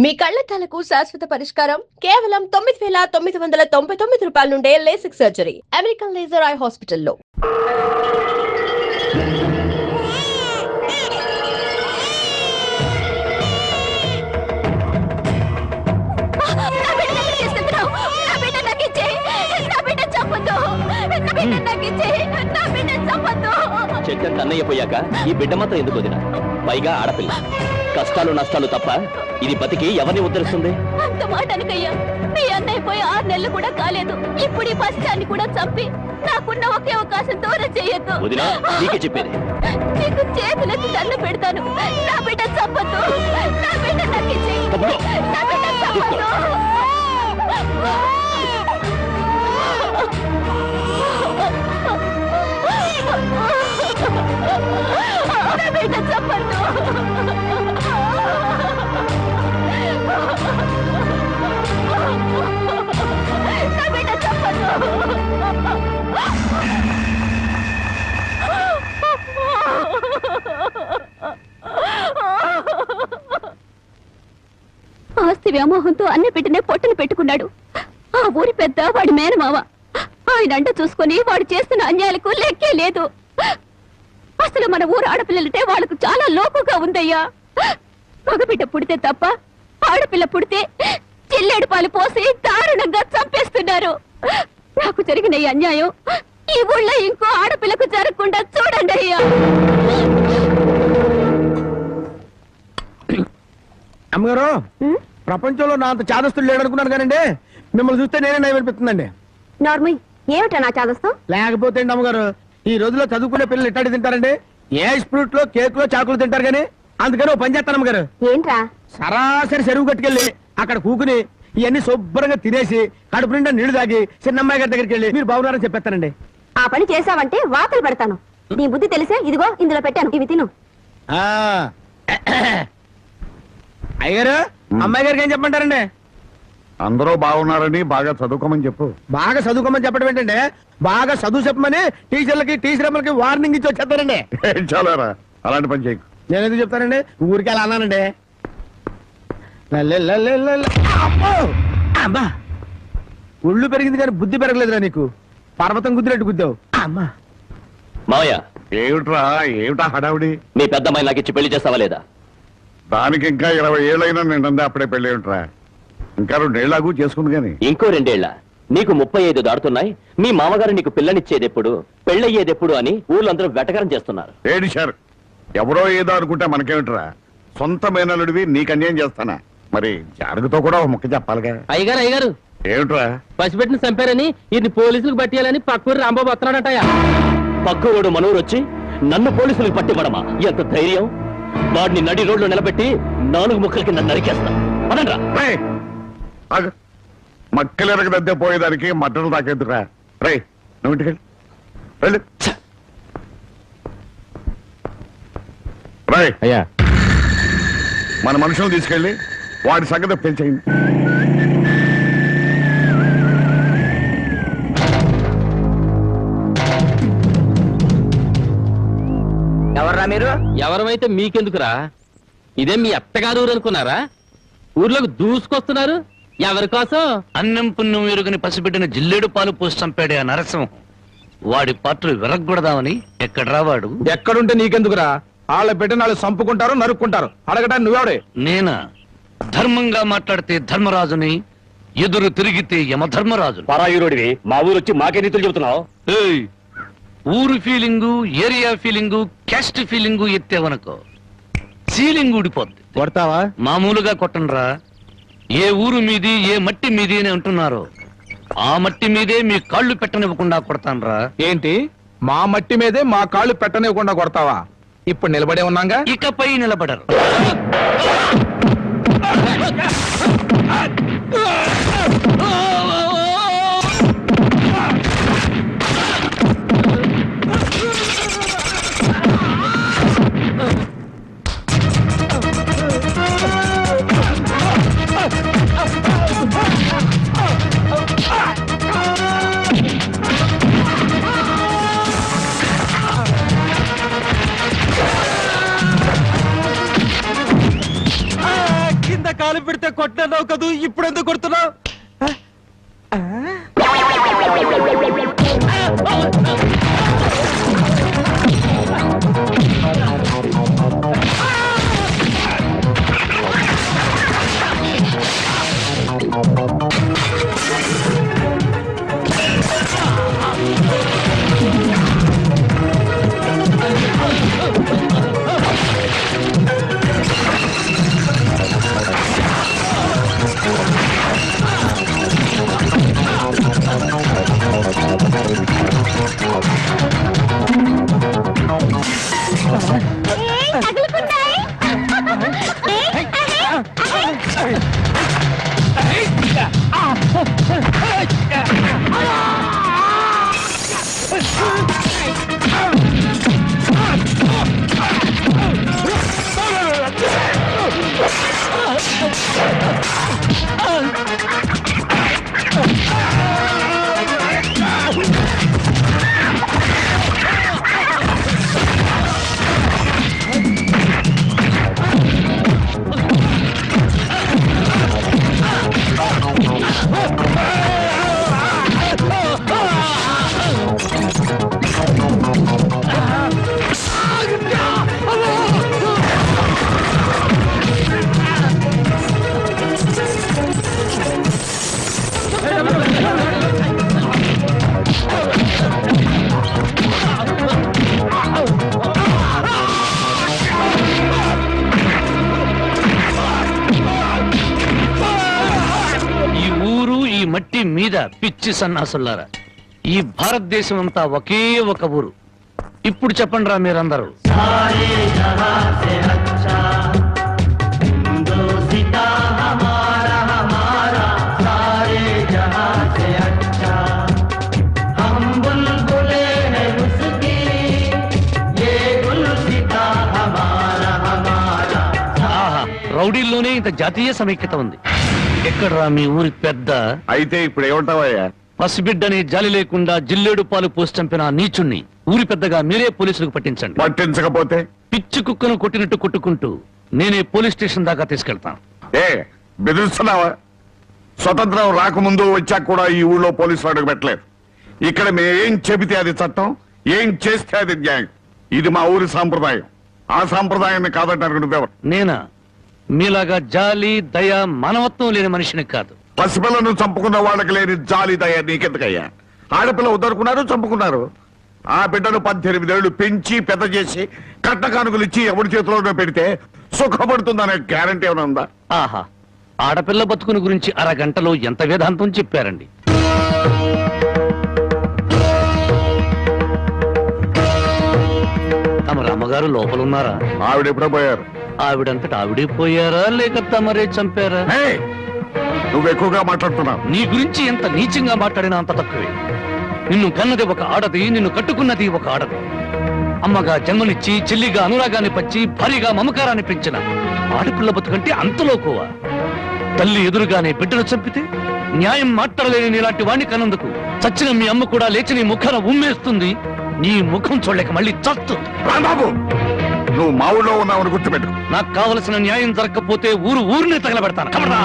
మీ కళ్లద్దాలకు శాశ్వత పరిష్కారం కేవలం 9,999 రూపాయల నుండే LASIK surgery American laser eye హాస్పిటల్లో. చెట్టు అన్నయ్య పోయాక ఈ బిడ్డ మాత్రం ఎందుకు వదినా? పైగా ఆడపిల్ల. కష్టాలు నష్టాలు తప్ప ఇది బతికి ఎవరిని ఉద్ధరిస్తుంది? అంత మాట అనకయ్యా. మీ అన్నయ్య పోయి 6 నెలలు కూడా కాలేదు. ఇప్పుడు ఈ పసిదాన్ని కూడా చంపి నాకున్న ఒకే అవకాశం దూరం చేయొద్దు. వదినా, నీకే చెప్పేది. నీకు చేతులెత్తి దండం పెడతాను. నా బిడ్డ చంపొద్దు. నా బిడ్డ నాకు ఇచ్చేయ్. నా బిడ్డ చంపొద్దు. నా బిడ్డ చంపొద్దు. నా బిడ్డ చంపొద్దు. ఆస్తి వ్యామోహంతో అన్ని బిడ్డనే పొట్టను పెట్టుకున్నాడు. ఆ ఊరి పెద్ద వాడి మేనమావ. ఆయన అంట చూసుకొని వాడు చేస్తున్న అన్యాయాలకు లెక్కే లేదు. అసలు మన ఊరు ఆడపిల్లలంటే వాళ్ళకు చాలా లోకుగా ఉందయ్యా. మగబిడ్డ పుడితే తప్ప ఆడపిల్ల పుడితే చిల్లేడు పాలు పోసి దారుణంగా చంపేస్తున్నారు. నాకు జరిగిన ఈ అన్యాయం ఈ ఊళ్ళో ఇంకో ఆడపిల్లకు జరగకుండా చూడండి అయ్యా. అమ్మగారు, ప్రపంచంలో నా అంత చాదస్తులు లేడనుకున్నాను కానండి, మిమ్మల్ని చూస్తే నేనే నయమనిపిస్తుందండి. నార్మల్ ఏమిటా నా చాదస్తం? లేకపోతే అండి అమ్మగారు, ఈ రోజుల్లో చదువుకునే పిల్లలు ఇట్టాడి తింటారండి. ఏ ఫ్రూట్ లో కేక్ లో చాకులు తింటారు కానీ, అందుకని ఓ పని చేస్తాను అమ్మగారు. ఏంట్రా? సరాసరి చెరువు కట్టుకెళ్ళి అక్కడ కూకుని ఇవన్నీ శుభ్రంగా తినేసి కడుపు నిండా నీళ్లు తాగి చిన్నమ్మాయి గారి దగ్గరికి వెళ్ళి మీరు బాగున్నారని చెప్పేస్తానండి. ఆ పని చేసావంటే వాతలు పెడతాను. నీ బుద్ధి తెలిసే ఇదిగో ఇందులో పెట్టాను, ఇవి తిను. అయ్యారు, అమ్మాయి గారికి ఏం చెప్పమంటారండి? అందరూ బాగున్నారని బాగా చదువుకోమని చెప్పు. బాగా చదువుకోమని చెప్పడం ఏంటంటే, బాగా చదువు చెప్పమని టీచర్లకి టీచర్ అమ్మలకి వార్నింగ్ ఇచ్చి వచ్చేస్తారండి. చాలారా, అలాంటి పని చేయకు. నేను ఎందుకు చెప్తానండి, ఊరికి అలా అన్నానండి. అమ్మా, ఒళ్ళు పెరిగింది కానీ బుద్ధి పెరగలేదురా నీకు. పర్వతం గుద్దినట్టు గుద్దావు. అమ్మా మావయ్య, ఏమిటా హడావుడి? మీ పెద్దమ్మాయి నాకు ఇచ్చి పెళ్లి చేస్తావా లేదా? దానికి ఇంకా 20 ఏళ్ళైనా నిండా అప్పుడే పెళ్ళి ఏమిట్రా? ఇంకా 2 ఏళ్ళకు చేసుకుంది గాని. ఇంకో 2 ఏళ్ల? నీకు 35 దాడుతున్నాయి. మీ మామగారు నీకు పిల్లనిచ్చేదెప్పుడు, పెళ్ళయ్యేదెప్పుడు అని ఊళ్ళందరూ వెటకరం చేస్తున్నారు. ఏడిశారు. ఎవరో ఏదో అనుకుంటే మనకేమిట్రా? సొంత మేనలుడివి నీకు అన్యాయం చేస్తానా? మరి జానకితో కూడా ఒక ముక్క చెప్పాలిగా. అయ్యగారు ఏమిట్రా? పసిపెట్టిన చంపారని ఇది పోలీసులకు పట్టియాలని పక్కూరు రాంబాబు వస్తున్నాడటయా. పక్కూరోడు మనూరు వచ్చి నన్ను పోలీసులకు పట్టివ్వడమా? ఎంత ధైర్యం! వాడిని నడి రోడ్లో నిలబెట్టి 4 ముక్కల కింద నరికేస్తా. పదండ్రా. మక్కలెరగదద్దే పోయేదానికి మట్టలు తాకేద్దురా. రై, నువ్వు ఇంటికెళ్ళి వెళ్ళు. రై అయ్యా, మన మనుషులను తీసుకెళ్ళి వాడి సంగతి పెంచేయండి. ఎవర్రా మీరు? ఎవరమైతే మీకెందుకురా? ఇదే మీ అత్తగారు ఊరు అనుకున్నారా? ఊర్లోకి దూసుకొస్తున్నారు. ఎవరి కోసం? అన్నం పుణ్యం ఎరుగని పసిబిడ్డన జిల్లేడు పాలు పోసి చంపాడే ఆ నరసింహం. వాడి పాత్రలు విరగొడదామని ఎక్కడ రావాడు? ఎక్కడుంటే నీకెందుకురా? వాళ్ళ బిడ్డను వాళ్ళు చంపుకుంటారు, నరుక్కుంటారు. అడగడానికి నువ్వెవడే? నేనా? ధర్మంగా మాట్లాడితే ధర్మరాజుని, ఎదురు తిరిగితే యమధర్మరాజు. పరాయురుడివి మా ఊరు వచ్చి మాకే నీతులు చెబుతున్నావు. ఏయ్, ఊరు feeling, area feeling, caste feeling ఎత్తేవనుకో సీలింగ్ ఊడిపోద్ది. కొడతావా? మామూలుగా కొట్టనరా. ఏ ఊరు మీది, ఏ మట్టి మీది అని అంటున్నారో ఆ మట్టి మీదే మీ కాళ్ళు పెట్టనివ్వకుండా కొడతానరా. ఏంటి, మా మట్టి మీదే మా కాళ్ళు పెట్టనివ్వకుండా కొడతావా? ఇప్పుడు నిలబడే ఉన్నాగా, ఇకపై నిలబడరు. కాలు పెడితే దాకా కొట్టినావు కదూ, ఇప్పుడు ఎందుకు కొడుతున్నావు? మట్టి మీద పిచ్చి సన్నాసులారా, ఈ భారతదేశం అంతా ఒకే ఒక ఊరు. ఇప్పుడు చెప్పండి రా మీరందరూ. రౌడీల్లోనే ఇంత జాతీయ సమైక్యత ఉంది. ఎక్కడ్రా మీ ఊరి పెద్ద? అయితే ఇప్పుడు ఏమంటావయ్యా? పసిబిడ్డని జాలి లేకుండా జిల్లేడు పాలు పోసి చంపిన నీచుణ్ణి ఊరి పెద్దగా మీరే పోలీసులకు పట్టించండి. పట్టించకపోతే పిచ్చి కుక్కను కొట్టినట్టు కొట్టుకుంటూ నేనే పోలీస్ స్టేషన్ దాకా తీసుకెళ్తాను. ఏ బెదిరిస్తున్నావా? స్వతంత్రం రాకముందు వచ్చాక కూడా ఈ ఊళ్ళో పోలీసులు అడుగు పెట్టలేదు. ఇక్కడ మేమేం చెబితే అది చట్టం, ఏం చేస్తే అది న్యాయం. ఇది మా ఊరి సాంప్రదాయం. ఆ సాంప్రదాయాన్ని కాదంటారు నువ్వెవరు? నేనా? మీలాగా జాలి దయ మానవత్వం లేని మనిషిని కాదు. పసిపిల్లను చంపుకున్న వాళ్ళకి లేని జాలి దయ నీకెందుకయ్యా? ఆడపిల్ల ఉద్దరుకున్నారు, చంపుకున్నారు. ఆ బిడ్డను 18 ఏళ్లు పెంచి పెద్ద చేసి కట్ట కానుకలు ఇచ్చి ఎవరి చేతిలోనో పెడితే సుఖపడుతుందనే గ్యారంటీ ఏమైనా ఉందా? ఆహా, ఆడపిల్ల బతుకుని గురించి అరగంటలో ఎంత వేదాంతం చెప్పారండి. తమ రామగారు లోపలున్నారా? ఆవిడ ఎప్పుడో పోయారు. ఆవిడంతట ఆవిడే పోయారా లేక తమరే చంపారా? ఏయ్, నువ్వు ఎక్కువగా మాట్లాడుతున్నావు. నీ గురించి ఎంత నీచంగా మాట్లాడినా అంత తక్కువే. నిన్ను కన్నది ఒక ఆడది, నిన్ను కట్టుకున్నది ఒక ఆడది. అమ్మగా జన్మనిచ్చి, చెల్లిగా అనురాగాన్ని పంచి, భారీగా మమకారాన్ని పెంచిన ఆడపిల్ల బతుకంటే అంతలోకోవా? తల్లి ఎదురుగానే బిడ్డను చంపితే న్యాయం మాట్లాడలేని నీలాంటి వాణ్ణి కన్నందుకు చచ్చిన మీ అమ్మ కూడా లేచి నీ ముఖాన ఉమ్మేస్తుంది. నీ ముఖం చూడలేక మళ్ళీ చస్తుంది. రాంబాబు, నువ్వు మా ఊళ్ళో ఉన్నావని గుర్తుపెట్టు. నాకు కావలసిన న్యాయం జరగకపోతే ఊరినే తగలబెడతాను. కమరా!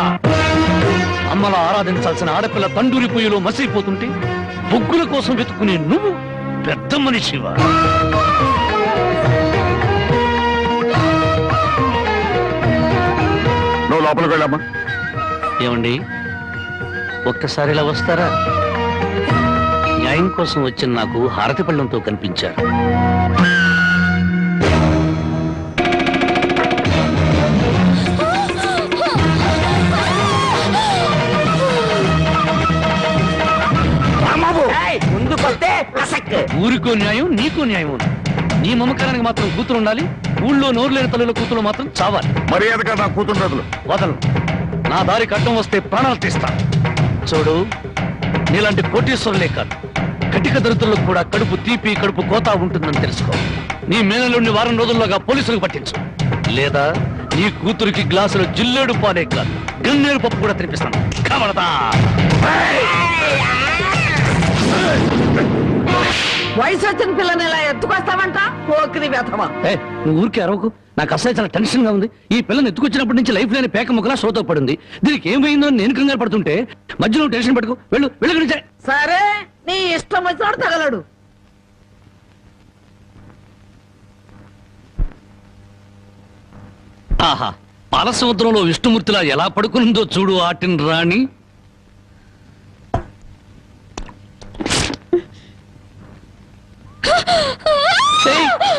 అమ్మలా ఆరాధించాల్సిన ఆడపిల్ల తండూరి పొయ్యిలో మసిపోతుంటే బొగ్గుల కోసం వెతుక్కునే నువ్వు పెద్ద మనిషివా? నువ్వు లోపలికి వెళ్ళమ్మా. ఏమండి, ఒక్కసారి ఇలా వస్తారా? న్యాయం కోసం వచ్చిన నాకు హారతి పళ్ళంతో కనిపించారు. ఊరికో న్యాయం, నీకో న్యాయం ఉంది. నీ మమకారానికి మాత్రం కూతురు ఉండాలి, ఊళ్ళో నోరు లేని తల్లుల కూతురు మాత్రం చావాలి. మర్యాదగా నా కూతురు వదలు. వదలు. నా దారి కట్టం వస్తే ప్రాణాలు తీస్తాను. చూడు, నీలాంటి కోటీశ్వరులే కాదు, కటిక దరిద్రులకు కూడా కడుపు తీపి, కడుపు కోత ఉంటుందని తెలుసుకో. నీ మేనలుండి వారం రోజుల్లోగా పోలీసులకు పట్టించు, లేదా నీ కూతురికి గ్లాసులో జిల్లేడు పాలే కాదు, గన్నేరు పప్పు కూడా తినిపిస్తాను. కబడతా! వయసు వచ్చిన పిల్లని ఇలా ఎత్తుకొస్తావంట పోకిరి వ్యథమా. నువ్వు ఊరికే అరవకు. నాకు అసలు చాలా టెన్షన్ గా ఉంది. ఈ పిల్లని ఎత్తుకొచ్చినప్పటి నుంచి లైఫ్ లేని పేక ముక్కలా షోతో పడింది. దీనికి ఏమైందో నేను కంగారు పడుతుంటే మధ్యలో టెన్షన్ పట్టుకు వెళ్ళు వెళ్ళి. సరే నీ ఇష్టం వచ్చినాడు తగలడు. ఆహా, పాల సముద్రంలో విష్ణుమూర్తిలా ఎలా పడుకునిందో చూడు ఆటిన్ రాణి.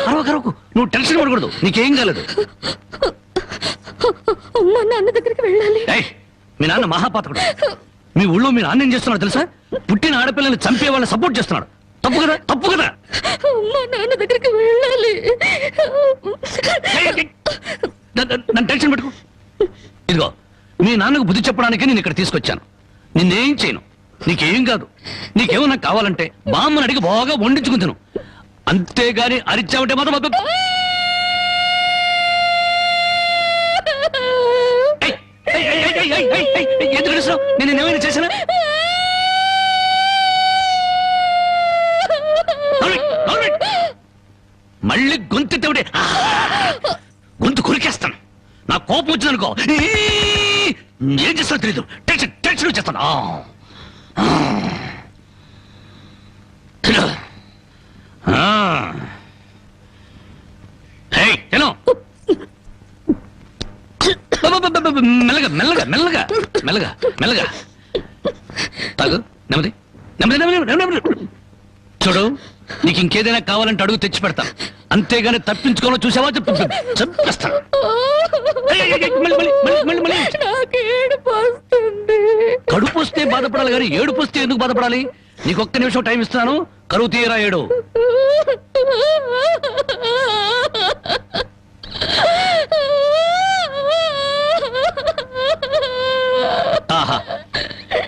అరవకు, నువ్వు టెన్షన్ పడకూడదు. నీకేం కాలేదు. అమ్మా నాన్న దగ్గరికి వెళ్ళాలి. మీ నాన్న మహాపాతకుడు. మీ ఊళ్ళో మీ నాన్న ఏం చేస్తున్నాడు తెలుసా? పుట్టిన ఆడపిల్లని చంపే వాళ్ళని సపోర్ట్ చేస్తున్నాడు. తప్పు కదా? తప్పు కదా? అమ్మా నాన్న దగ్గరికి వెళ్ళాలి. నన్ను టెన్షన్ పెట్టుకో. ఇదిగో మీ నాన్నకు బుద్ధి చెప్పడానికి నేను ఇక్కడ తీసుకొచ్చాను. నిన్నేం చేయను. నీకేం కాదు. నీకేమన్నా కావాలంటే బామ్మని అడిగి బాగా వండించుకుని తిను. అంతేగాని అరిచావంటే మాత్రం ఎందుకు నేను ఏమైనా చేశానా? మళ్ళీ గొంతెత్తే గొంతు కొరికేస్తాను. నా కోపం వచ్చిందనుకో ఏం చేస్తానో తెలీదు. టెన్షన్ టెన్షన్ వచ్చేస్తాను. మెల్లగా మెల్లగా మెల్లగా మెల్లగా మెల్లగా తాగు. నెమ్మది నెమ్మది నెమ్మది నెమ్మది. చూడు, నీకు ఇంకేదైనా కావాలంటే అడుగు తెచ్చి పెడతాను. అంతేగాని తప్పించుకోవాలో చూసావా చెప్పేస్తాను. కడుపు వస్తే బాధపడాలి కానీ ఏడుపు వస్తే ఎందుకు బాధపడాలి? నీకు ఒక్క నిమిషం టైం ఇస్తున్నాను. కరువు తీయరా ఏడు. ఆహా,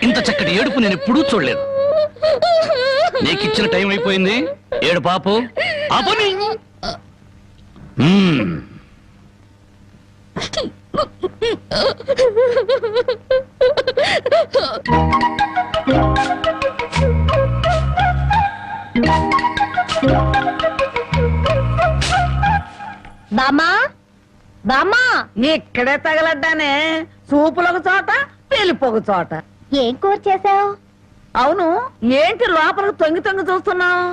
ఇంత చక్కటి ఏడుపు నేను ఎప్పుడూ చూడలేదు. నీకిచ్చిన టైం అయిపోయింది. ఏడు పాపు ఆపని. బామ్మా బామ్మా, ఇక్కడే తగలడ్డానే. సూపులకు చోట పెళ్లిపోక చోట. ఏం కూర చేసావు? అవును, ఏంటి లోపలికి తొంగి తొంగి చూస్తున్నావు?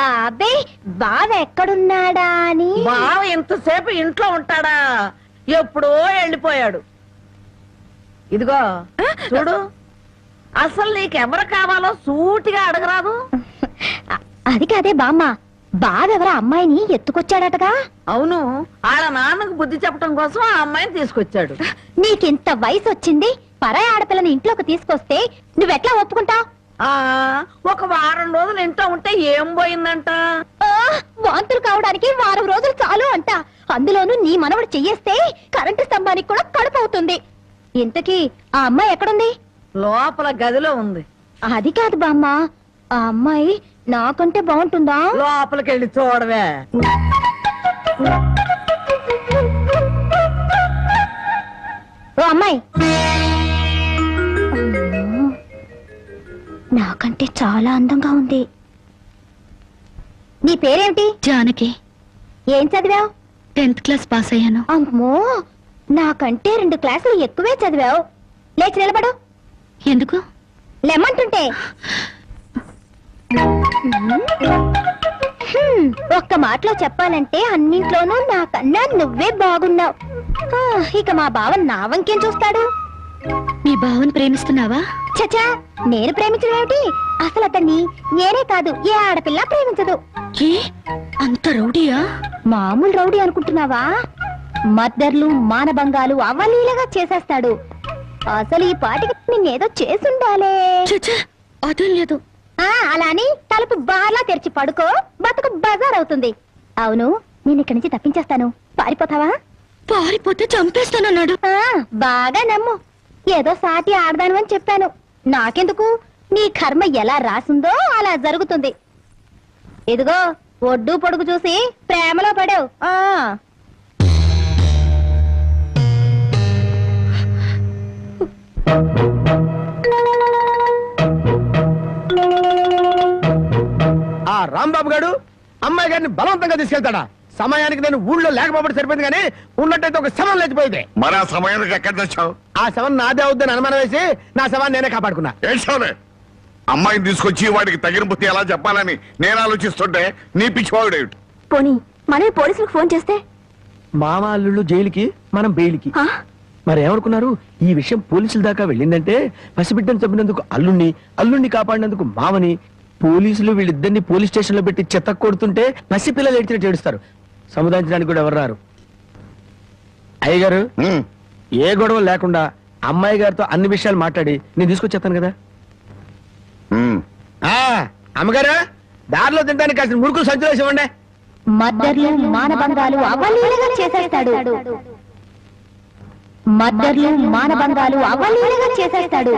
అబ్బే, బావ ఎక్కడున్నాడా అని. బావ ఇంతసేపు ఇంట్లో ఉంటాడా? ఎప్పుడో వెళ్ళిపోయాడు. ఇదిగో చూడు, అసలు నీకెవరు కావాలో సూటిగా అడగరాదు. అది కాదే బామ్మ, బావెవరా అమ్మాయిని ఎత్తుకొచ్చాడటగా? అవును, ఆడ నాన్నకు బుద్ధి చెప్పడం కోసం ఆ అమ్మాయిని తీసుకొచ్చాడు. నీకింత వయసు వచ్చింది, పరాయి ఆడపిల్లని ఇంట్లోకి తీసుకొస్తే నువ్వెట్లా ఒప్పుకుంటావు? ఒక వారం రోజులు ఇంట్లో ఉంటే ఏం పోయిందంట? వాంతులు కావడానికి వారం రోజులు చాలు అంట. అందులోనూ నీ మనవడు చెయ్యేస్తే కరెంటు స్తంభానికి కూడా కడుపు అవుతుంది. ఇంతకీ ఆ అమ్మాయి ఎక్కడుంది? లోపల గదిలో ఉంది. అది కాదు బామ్మ, ఆ అమ్మాయి నాకంటే బాగుంటుందా? లోపలికి వెళ్ళి చూడవే. ఓ అమ్మాయి, నాకంటే చాలా అందంగా ఉంది. నీ పేరేమిటి? జానకి. ఏం చదివావు? 10th క్లాస్ పాస్ అయ్యాను. అమ్మో, నాకంటే 2 క్లాసులు ఎక్కువే చదివావు. లేచి నిలబడు. ఎందుకు? లెమ్మంటుంటే. ఒక్క మాటలో చెప్పాలంటే అన్నింట్లోనూ నాకన్నా నువ్వే బాగున్నావు. ఇక మా బావ నా వంకేం చూస్తాడు? మీ బావని ప్రేమిస్తున్నావా? చచా, నేను ప్రేమించడం ఏమిటి? అసలు అతన్ని నేనే కాదు, ఏ ఆడపిల్ల ప్రేమించదు. ఏ అంత రౌడీయా? మామూలు రౌడీ అనుకుంటున్నావా? మద్దర్లు మానభంగాలు అవలీలగా చేసేస్తాడు. అసలు ఈ పాటికి నిన్నేదో చేసుండాలే. చచ్చా, అదేం లేదు. అలా అని తలుపు బార్లా తెరిచి పడుకో, బతుకు బజార్ అవుతుంది. అవును, నేను ఇక్కడి నుంచి తప్పించేస్తాను. పారిపోతావా? పారిపోతే చంపేస్తానన్నాడు. బాగా నమ్ము. ఏదో సాటి ఆడదాను అని చెప్పాను. నాకెందుకు? నీ కర్మ ఎలా రాసిందో అలా జరుగుతుంది. ఇదిగో, ఒడ్డు పొడుగు చూసి ప్రేమలో పడావు. రాంబాబు గారు అమ్మాయి గారిని బలవంతంగా తీసుకెళ్తాడా? సమయానికి నేను ఊళ్ళో లేకపోతే సరిపోయింది, కానీ ఉన్నట్టయితే ఒక శవం లేచిపోయింది. మరి ఆ సమయానికి ఎక్కడ తెచ్చావు? ఆ శవం నాదే అవుద్దని అనుమానం వేసి నా శవాన్ని నేనే కాపాడుకున్నా. ఏడ్చావులే. అమ్మాయిని తీసుకొచ్చి వాడికి తగిన బుద్ధి ఎలా చెప్పాలని నేను ఆలోచిస్తుంటే నీ పిచ్చివాడు ఏమిటి? పోనీ మనమే పోలీసులకు ఫోన్ చేస్తే? మామ అల్లుళ్ళు జైలుకి, మనం బెయిల్కి. ఆ? మరి ఏమనుకున్నారు? ఈ విషయం పోలీసుల దాకా వెళ్ళిందంటే పసిబిడ్డను చంపినందుకు అల్లుణ్ణి కాపాడినందుకు మామని, పోలీసులు వీళ్ళిద్దరిని పోలీస్ స్టేషన్ లో పెట్టి చెత్త కొడుతుంటే పసిపిల్లలు ఏడ్చినట్టు ఏడుస్తారు. సముదాయించడానికి కూడా ఎవరు రారు. అయ్యగారు, ఉమ్. ఏ గొడవ లేకుండా అమ్మాయి గారితో అన్ని విషయాలు మాట్లాడి నేను తీసుకొచ్చేస్తాను కదా. ఉమ్. అమ్మగారు, దారిలో తింటానికి కాసిన మురుకులు సంచులు వేసి ఇవ్వండి. మద్దర్లు మానభంగాలు అవలీలగా చేసేస్తాడు. మద్దర్లు మానభంగాలు అవలీలగా చేసేస్తాడు.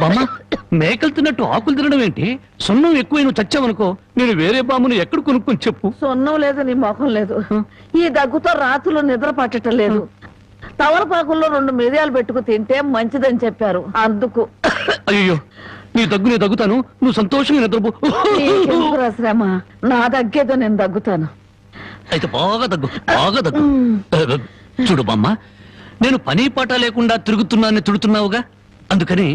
బామ్మ, మేకలు తిన్నట్టు ఆకులు తినడం ఏంటి? సొన్నం ఎక్కువ నువ్వు చచ్చావనుకో, నేను వేరే బామ్మును ఎక్కడ కొనుక్కొని చెప్పు. సొన్నం లేదు, నీ మొఖం లేదు. ఈ దగ్గుతో రాత్రులు నిద్ర పట్టడం లేదు. తవలపాకుల్లో 2 మిరియాలు పెట్టుకు తింటే మంచిదని చెప్పారు, అందుకు. అయ్యో, నీ దగ్గుతాను, నువ్వు సంతోషంగా నిద్రపో. నీకెందుకురా శ్రమ? నా దగ్గేదో నేను దగ్గుతాను. అయితే బాగా దగ్గు. చూడు బామ్మ, నేను పని పాట లేకుండా తిడుతున్నావుగా, అందుకని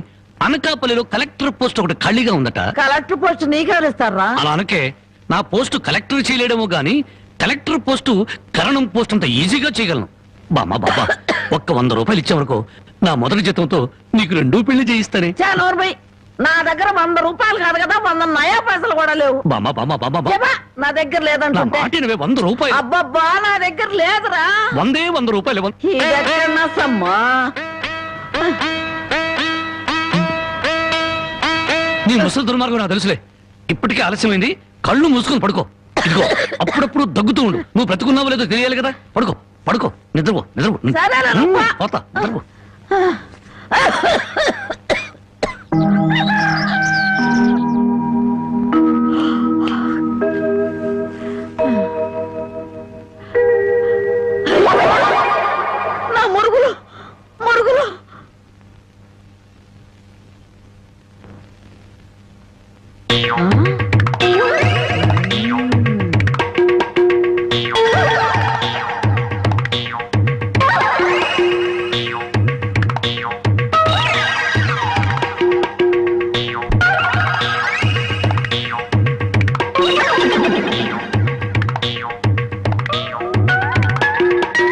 అనకాపల్లిలో కలెక్టర్ పోస్ట్ ఒకటి ఖాళీగా ఉందట. కలెక్టర్ పోస్ట్ నీకెవరిస్తారా? అలా అనకే, నా పోస్టు కలెక్టర్ చేయలేడేమో గాని కలెక్టర్ పోస్టు కరణం పోస్ట్ అంత ఈజీగా చేయగలను. బామ్మ ఒక్క 100 రూపాయలు ఇచ్చేవరకు నా మొదటి జీతంతో నీకు 2 పెళ్లి చేయిస్తానే. చానోర్బై, నా దగ్గర 100 రూపాయలు కాదు కదా, 100 నయా పైసలు కూడా లేవు. బామ్మ ఏబా, నా దగ్గర నా లేదంటుంటే. మాట వినవే, 100 రూపాయలు. అబ్బబ్బా, నా దగ్గర లేదురా. 100 రూపాయలు. ఇదెక్కడన్నా సమ్మా? నీ ముసలి దుర్మార్గం నాకు తెలుసులే. ఇప్పటికే ఆలస్యమైంది, కళ్ళు మూసుకొని పడుకో. ఇదిగో, అప్పుడప్పుడు దగ్గుతూ ఉండు. నువ్వు బ్రతుకున్నావో లేదో తెలియాలి కదా. పడుకో, నిద్రపో. సరేనా, రమ్మా. పోతా, నిద్రపో. నా మురుగులు.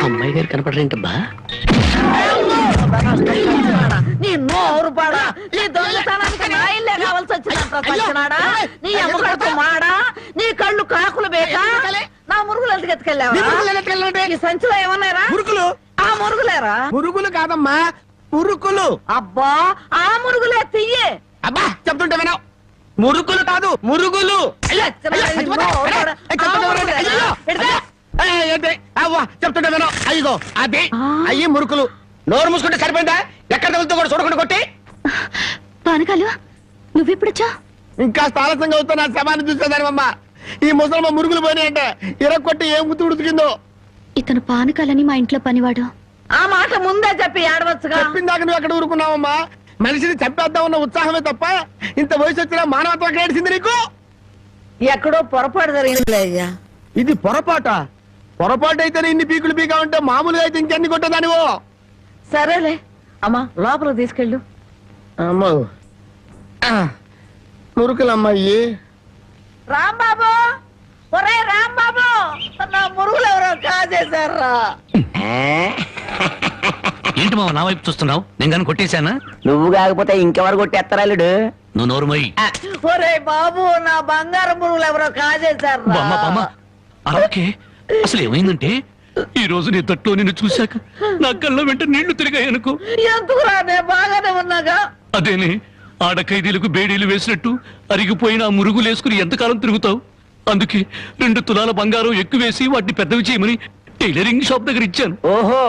అమ్మాయి గారు కనపడరేంటబ్బా? నీ నోరు పాడా, నీ దొంగతనానికి నా ఇల్లే కావాల్సి వచ్చిందంట. సచ్చినాడా, నీ అమ్మకడుపు మాడా, నీ కళ్ళు కాకులు బేకా. నా మురుగులు ఎందుకు ఎత్తుకెళ్ళావా? ఈ సంచిలో ఏమన్నారా? మురుకులు. ఆ మురుగులేరా? మురుగులు కాదమ్మా, మురుకులు. అబ్బా, ఆ మురుగులే తియ్యే. అబ్బా, చెప్తుంటే వినవు. మురుకులు కాదు, మురుగులు. చెప్తుంటే వినవు. అయ్యో, అది అయ్యి మురుకులు. నోరు మూసుకుంటే సరిపోయిందా? ఎక్కడ తగులుతో కూడా చూడకుండా కొట్టి. పానకాలు, నువ్వెప్పుడొచ్చా? ఇంకా ఆలస్యంగా అవుతా నా శవాన్ని చూసేదానివమ్మ. ఈ ముసలమ్మ మురుగులు పోయినాయంటే ఇరక్కొట్టి ఏం గుర్తు ఉడుతుకిందో. ఇతను పానకాలని మా ఇంట్లో పనివాడు. ఆ మాట ముందే చెప్పి ఏడవచ్చుగా. చెప్పిందాక నువ్వు ఎక్కడ ఊరుకున్నావమ్మా? మనిషిని చంపేద్దాం ఉన్న ఉత్సాహమే తప్ప ఇంత వయసు వచ్చినా మానవత్వం ఎక్కడ ఏడిసింది నీకు? ఎక్కడో పొరపాటు జరిగిందిలే అయ్యా. ఇది పొరపాటు అయితే ఇన్ని పీకులు పీకా ఉంటే మామూలుగా అయితే ఇంకెన్ని కొట్టేదానివో. సరేలే అమ్మా, లోపల తీసుకెళ్ళు. అమ్మో, మురుకులమ్మాయి. రాంబాబు, ఒరే రాంబాబు, నా మురుగులు ఎవరో కాజేశారా? ఏంటి మావ నా వైపు చూస్తున్నావు? నేను కానీ కొట్టేశానా? నువ్వు కాకపోతే ఇంకెవరు కొట్టేస్తారా అల్లుడు? నువ్వు నోరుమోయి. ఒరే బాబు, నా బంగారు పురుగులు ఎవరో కాజేశారు. బామ్మ బామ్మ అలాగే. అసలు ఏమైందంటే ఈ రోజు నీ తట్లో నిన్ను చూశాక నా కళ్ళ వెంట నీళ్లు తిరిగాయనుకో. ఎందుకురా, నేను బాగానే ఉన్నాగా. అదేనే, ఆడ ఖైదీలకు బేడీలు వేసినట్టు అరిగిపోయిన ఆ మురుగులు వేసుకుని ఎంతకాలం తిరుగుతావు? అందుకే 2 తులాల బంగారం ఎక్కువేసి వాటిని పెద్దవి చేయమని టైలరింగ్ షాప్ దగ్గర ఇచ్చాను. ఓహో,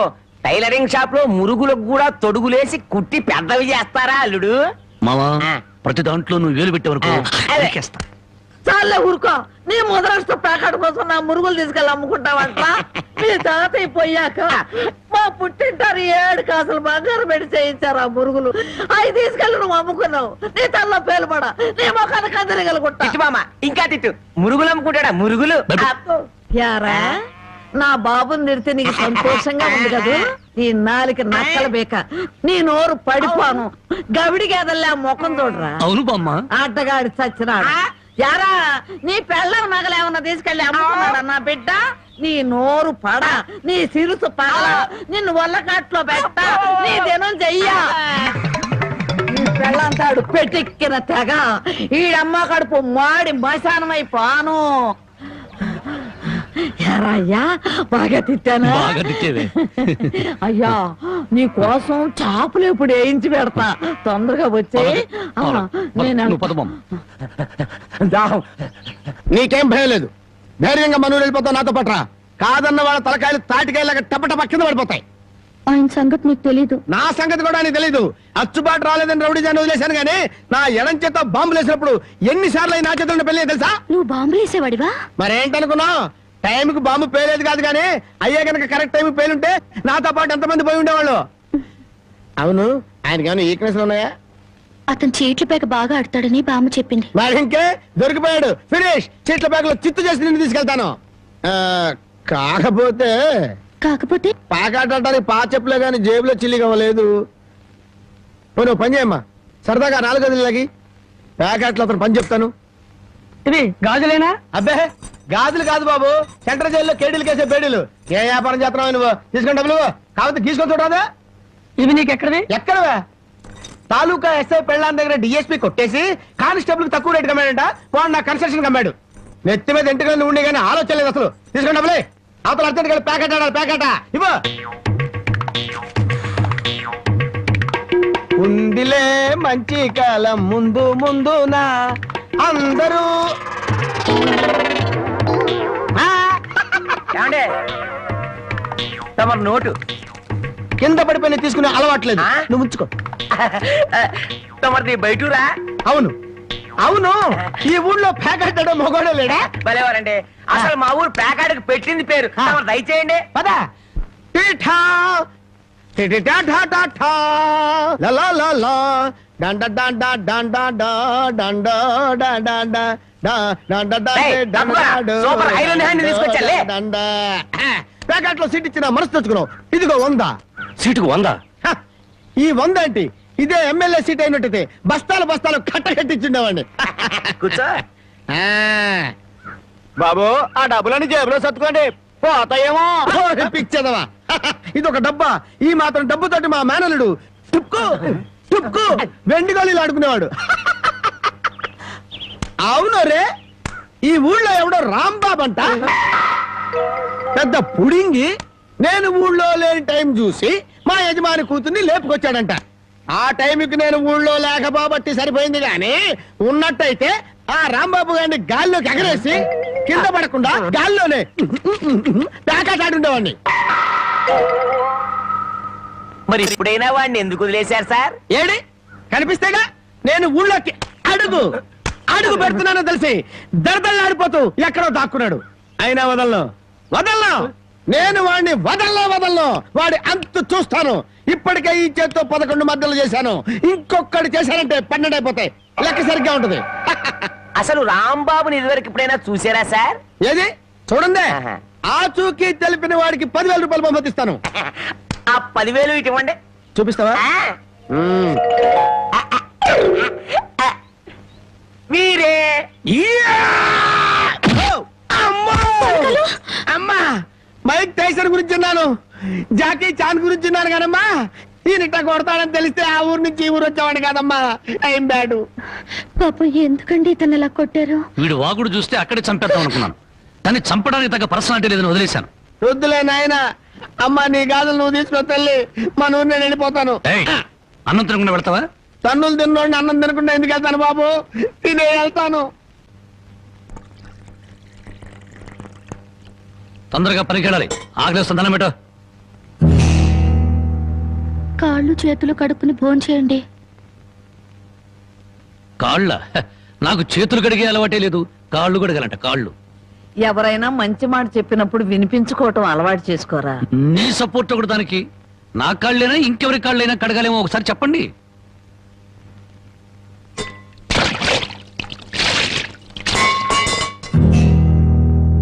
టైలరింగ్ షాప్ లో మురుగులకు కూడా తొడుగులేసి కుట్టి పెద్దవి చేస్తారా అల్లుడు? మావా, ప్రతి దాంట్లో నువ్వు వేలు పెట్టేవరకు నరికేస్తా. చాలే ఊరుకో. నీ ముద్రాష్ట్ర ప్యాకెట్ కోసం నా మురుగులు తీసుకెళ్ళి అమ్ముకుంటావంట. మీ తాతయ్య పోయాక మా పుట్టింటారు 7 కాసులు బంగారం పెట్టి చేయించారు ఆ మురుగులు. అవి తీసుకెళ్ళి నువ్వు అమ్ముకున్నావు. నీ తల్లో పేలుపడ, నీ మొఖాన్ని కందరగలుగుంటా. తిట్టు మామ, ఇంకా తిట్టు. మురుగులు అమ్ముకుంటాడా? మురుగులు. యారా, నా బాబుని నిడితే నీకు సంతోషంగా ఉంది కదూ? నీ నాలికి నక్కలు బేక, నీ నోరు పడిపోను. గవిడి గేదల్లా ముఖం చూడరా. అవును బామ్మ. ఆటగాడి చచ్చినాడు. యారా, నీ పెళ్ళం నగలేమన్నా తీసుకెళ్ళి అమ్ముకున్నాడా నా బిడ్డ? నీ నోరు పడ, నీ సిరుసు పగల, నిన్ను వల్లకాట్లో పెట్ట, నీ దినం చెయ్యా. నీ పెళ్ళంతాడు పెట్టెక్కిన తెగ, ఈడమ్మ కడుపు మాడి మశానమైపోను. అయ్యా, బాగా తిట్టానా? బాగా తిట్టేవే. అయ్యా, నీ కోసం చేపలు ఇప్పుడు వేయించి పెడతా. తొందరగా వచ్చి నువ్వు పద బామ్మ. నీకేం భయం లేదు. ధైర్యంగా మనూరు వెళ్ళిపోతావు. నాతో పట్రా. కాదన్న వాళ్ళ తలకాయలు తాటికాయలాగా టపటప కింద పడిపోతాయి. ఆయన సంగతి నీకు తెలీదు. నా సంగతి కూడా నీకు తెలీదు. అచ్చుబాటు రాలేదని రౌడీ జాన్ వదిలేశాను గానీ నా ఎడం చేత బాంబులు వేసినప్పుడు ఎన్నిసార్లు నా చేతుల్లో పెళ్ళి తెలుసా? నువ్వు బాంబులు వేసేవాడివా? మరేంటనుకున్నావు? టైంకి బాంబు పేలేదు కాదు కానీ అయ్యే కనుక కరెక్ట్ టైంకి పేలుంటే నాతో పాటు ఎంతమంది పోయి ఉండేవాళ్ళు. అవును, ఆయనకి ఏమైనా ఈక్నెస్ ఉన్నాయా? అతను చీట్ల పేక బాగా ఆడతాడని బామ్మ చెప్పింది. మరి ఇంకే దొరికిపోయాడు. ఫినిష్. చీట్ల బ్యాగులో చిత్తు చేసి నిన్ను తీసుకెళ్తాను. కాకపోతే పాకాడటానికి చెప్పులే గాని జేబులో చిల్లిగా లేదు. నువ్వు పని చేయమ్మా. సరదాగా 4 గదులకి ప్యాకెట్లు అతను పని చెప్తాను. ఇది గాజులేనా? అబ్బే, గాజులు కాదు బాబు, సెంట్రల్ జైల్లో కేడీలు కేసే బేడీలు. ఏ వ్యాపారం చేస్తున్నావు నువ్వు? తీసుకుని డబ్బులు కాకపోతే తీసుకొని చూడదా? ఇవి నీకు ఎక్కడవి? ఎక్కడవే? తాలూకా ఎస్ఐ పెళ్ళాన్ దగ్గర డిఎస్పీ కొట్టేసి కానిస్టేబుల్ కు తక్కువ రేటు కమ్మాడంట. వాడు నా కన్స్ట్రక్షన్ కమ్మాడు. నెత్తి మీద ఇంటికి ఉండి కానీ ఆలోచన లేదు అసలు. తీసుకుని డబ్బులే. అవతల అర్జెంట్ కలిసి ప్యాకెట్ ఆడాలి. ప్యాకెట్ ఇవ్వ. ఉందిలే మంచి కాలం ముందు ముందునా అందరూ. తమరు నోటు కింద పడిపోయిన తీసుకునే అలవాట్లేదు. నువ్వు ఉంచుకో. తమరిది బయటూరా? అవును అవును, ఈ ఊళ్ళో ప్యాకెట్ మొగోడే లేడా? భలేవారండి. అసలు మా ఊరు ప్యాకెట్కి పెట్టింది పేరు. తమరు దయచేయండి. పదా. ప్యాకెట్ లో సీట్ ఇచ్చిన మనసు తెచ్చుకున్నావు. ఇదిగో 100. సీటుకు 100? ఈ 100 ఏంటి? ఇదే ఎమ్మెల్యే సీట్ అయినట్టయితే బస్తాలు బస్తాలు కట్టించుండేవాడిని. కూర్చో. బాబు, ఆ డబ్బులని జేబులో సర్దుకోండి, పోతాయేమో. పిచ్చదవా, ఇది ఒక డబ్బా. ఈ మాత్రం డబ్బుతోటి మా మేనలుడు టుక్కు టుక్కు వెండి గోళీలు ఆడుకునేవాడు. అవును రే, ఈ ఊళ్ళో ఎవడో రాంబాబు అంట పెద్ద పుడింగి. నేను ఊళ్ళో లేని టైం చూసి మా యజమాని కూతుర్ని లేపుకొచ్చాడంట. ఆ టైంకి నేను ఊళ్ళో లేకపోబట్టి సరిపోయింది గాని ఉన్నట్టయితే ఆ రాంబాబు గారిని గాల్లోకి ఎగరేసి కింద పడకుండా గాల్లోనే ప్యాకెట్ ఆడుండేవాడిని. మరి ఇప్పుడైనా వాడిని ఎందుకు వదిలేశారు సార్? ఏడి కనిపిస్తేగా నేను ఊళ్ళోకి అడుగు అడుగు పెడుతున్నానో తెలిసి దరదల్లాడిపోతూ ఎక్కడో దాక్కున్నాడు. అయినా వదలను. నేను వాడిని వదలను. వాడి అంతు చూస్తాను. ఇప్పటికే ఈ చేత్తో 11 మద్దలు చేశాను. ఇంకొకటి చేశానంటే 12 అయిపోతాయి. లెక్క సరిగ్గా ఉంటది. అసలు రాంబాబుని ఇదివరకు ఎప్పుడైనా చూసారా సార్? ఏది చూడండి. ఆ చూకి తెలిపిన వాడికి 10,000 రూపాయలు పంపిస్తాను. ఆ 10,000 ఇటు ఇవ్వండి. చూపిస్తావా? మీరే. అమ్మా, మైక్ టైసన్ గురించి అన్నాను. జాకీ చాన్ గురించి ఉన్నాను కానమ్మా ఈయన ఇట్లా కొడతాడని తెలిస్తే ఆ ఊరు నుంచి ఈ ఊరు వచ్చేవాడు కాదమ్మా. ఏం బ్యాడు. పాపం ఎందుకండి ఇతను ఇలా కొట్టారు? వీడు వాగుడు చూస్తే అక్కడే చంపేద్దాం అనుకున్నాను, కానీ చంపడానికి తగ్గ పర్సనాలిటీ లేదని వదిలేశాను. వద్దులే నాయన, అమ్మా నీ గాజులు నువ్వు తీసుకుని తల్లి, మన ఊరు నేను వెళ్ళిపోతాను. ఏయ్, అన్నం తినకుండా వెళ్తావా? తన్నులు తిన్నోడిని అన్నం తినకుండా ఎందుకు వెళ్తాను బాబు, తినే వెళ్తాను. తొందరగా పనికి వెళ్ళాలి, ఆకలిస్తుంది, దండం పెట్టు. కాళ్ళు చేతులు కడుక్కుని భోంచేయండి. కాళ్ళ? నాకు చేతులు కడిగే అలవాటే లేదు, కాళ్ళు కడగాలంట. కాళ్ళు ఎవరైనా మంచి మాట చెప్పినప్పుడు వినిపించుకోవటం అలవాటు చేసుకోరా. నీ సపోర్ట్ ఒకటి దానికి. నా కాళ్ళైనా ఇంకెవరి కాళ్ళైనా కడగాలేమో ఒకసారి చెప్పండి.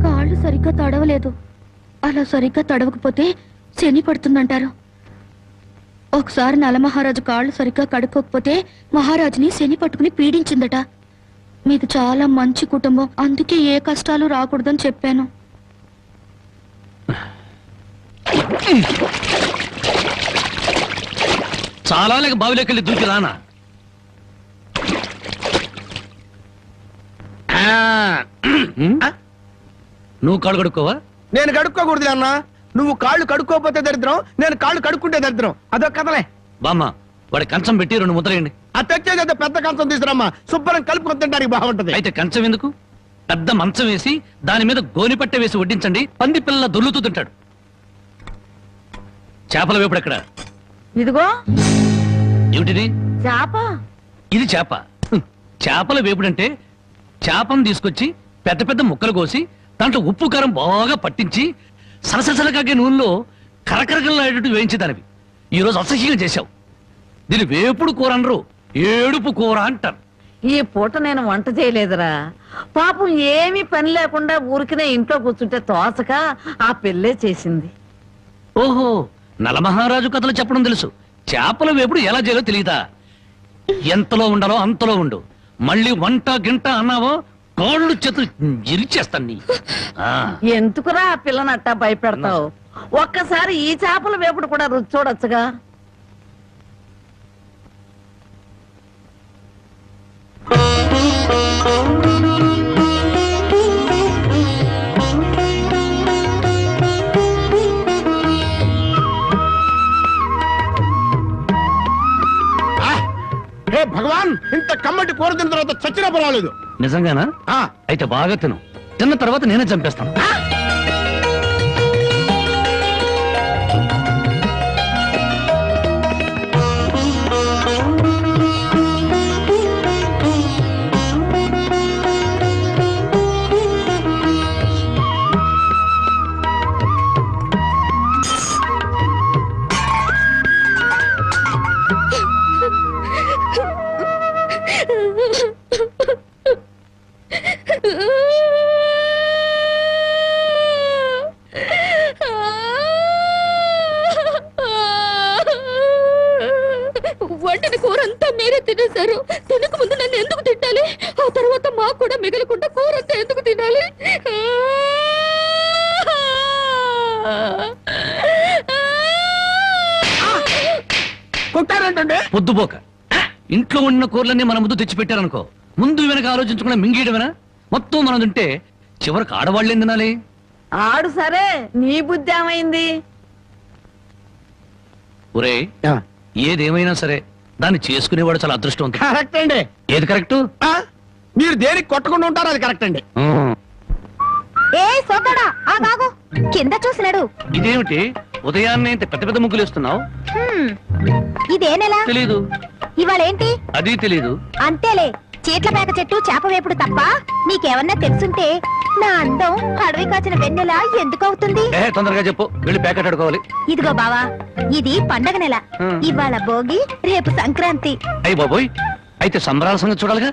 కాళ్ళు సరిగ్గా తడవలేదు. అలా సరిగ్గా తడవకపోతే శని పడుతుందంటారు. ఒకసారి నలమహారాజు కాళ్ళు సరిగ్గా కడుక్కోకపోతే మహారాజుని శని పట్టుకుని పీడించిందట. మీది చాలా మంచి కుటుంబం, అందుకే ఏ కష్టాలు రాకూడదని చెప్పాను. చాలా లేక బావిలోకి వెళ్ళి దూకి రానా? నువ్వు కాళ్ళు కడుక్కోవా? నేను కడుక్కోకూడదు అన్న. నువ్వు కాళ్ళు కడుక్కోపోతే దరిద్రం, నేను కాళ్ళు కడుక్కుంటే దరిద్రం. అదొక కథలే. బామ్మ, వాడి కంచం పెట్టి 2 ముద్రయండి. ఆ తెచ్చేది పెద్ద కంచం తీసుకురమ్మా, శుభ్రం కలుపుకొని తింటానికి బాగుంటది. అయితే కంచం ఎందుకు, పెద్ద మంచం వేసి దాని మీద గోనిపట్ట వేసి వడ్డించండి, పంది పిల్ల దొర్లుతూ తింటాడు. చేపల వేపుడు ఎక్కడ? ఇదిగో ఏమిటిది? చేప. ఇది చేప. చేపల వేపుడంటే చేపను తీసుకొచ్చి పెద్ద పెద్ద ముక్కలు కోసి దాంట్లో ఉప్పు కారం బాగా పట్టించి సరసరసలకాగే నూనెలో కరకరకలాడేటట్టు వేయించేదానివి. ఈ రోజు అసహ్యంగా చేశావు. దీని వేపుడు కూర అనరు, ఏడుపు కూర అంటారు. ఈ పూట నేను వంట చేయలేదురా. పాపం ఏమీ పని లేకుండా ఊరికినే ఇంట్లో కూర్చుంటే తోసక ఆ పెళ్ళే చేసింది. ఓహో, నలమహారాజు కథలు చెప్పడం తెలుసు, చేపల వేపుడు ఎలా చేయాలో తెలియదా? ఎంతలో ఉండాలో అంతలో ఉండు. మళ్ళీ వంట గింట అన్నావో కాళ్ళు చేతులు ఇరిచేస్తాను నీ. ఎందుకురా ఆ పిల్లనట్టా భయపెడతావు? ఒక్కసారి ఈ చేపల వేపుడు కూడా రుచి చూడొచ్చుగా. హే భగవాన్, ఇంత కమ్మటి కూర తిన్న తర్వాత చచ్చినా పర్వాలేదు. నిజంగానా? అయితే బాగా తిను, తిన్న తర్వాత నేనే చంపేస్తాను. వండిన కూర అంతా మీరే తినేశారు. తినక ముందు నన్ను ఎందుకు తిట్టాలి? ఆ తర్వాత మాకు కూడా మిగలకుండా కూర అంతా ఎందుకు తినాలి? కొట్టారంటే పొద్దుపోక ఇంట్లో ఉన్న కూరలన్నీ మన ముందు తెచ్చిపెట్టారనుకో, ముందు వెనక ఆలోచించకుండా మింగేయడమేనా? మొత్తం మనం తింటే చివరికి ఆడవాళ్ళేం తినాలి? ఆడు సరే, నీ బుద్ధి ఏమైంది? ఒరే, ఏదేమైనా సరే దాన్ని చేసుకునేవాడు చాలా అదృష్టవంతుడు. కరెక్ట్ అండి. ఏది కరెక్ట్? మీరు దేనికి కొట్టకుండా ఉంటారో అది కరెక్ట్ అండి. ఏ సోదడా ఆ బాగు కింద చూసినాడు. ఇదేమిటి ఉదయాన్నే ఇంత పెద్ద పెద్ద ముగ్గులు వేస్తున్నావు? ఇదే నెల తెలీదు. ఇవాళేంటి? అది తెలీదు. అంతేలే, చీట్ల పేక చెట్టు చేప వేపుడు తప్ప నీకేమన్నా తెలుసుంటే నా అందం అడవి కాచిన వెన్నెల ఎందుకు అవుతుంది? తొందరగా చెప్పు, వెళ్ళి ప్యాకెట్ అడుకోవాలి. ఇదిగో బావా, ఇది పండగ నెల. ఇవాళ భోగి, రేపు సంక్రాంతి. అయ్యి బాబోయ్, అయితే సంబరాల సంగతి చూడాలిగా.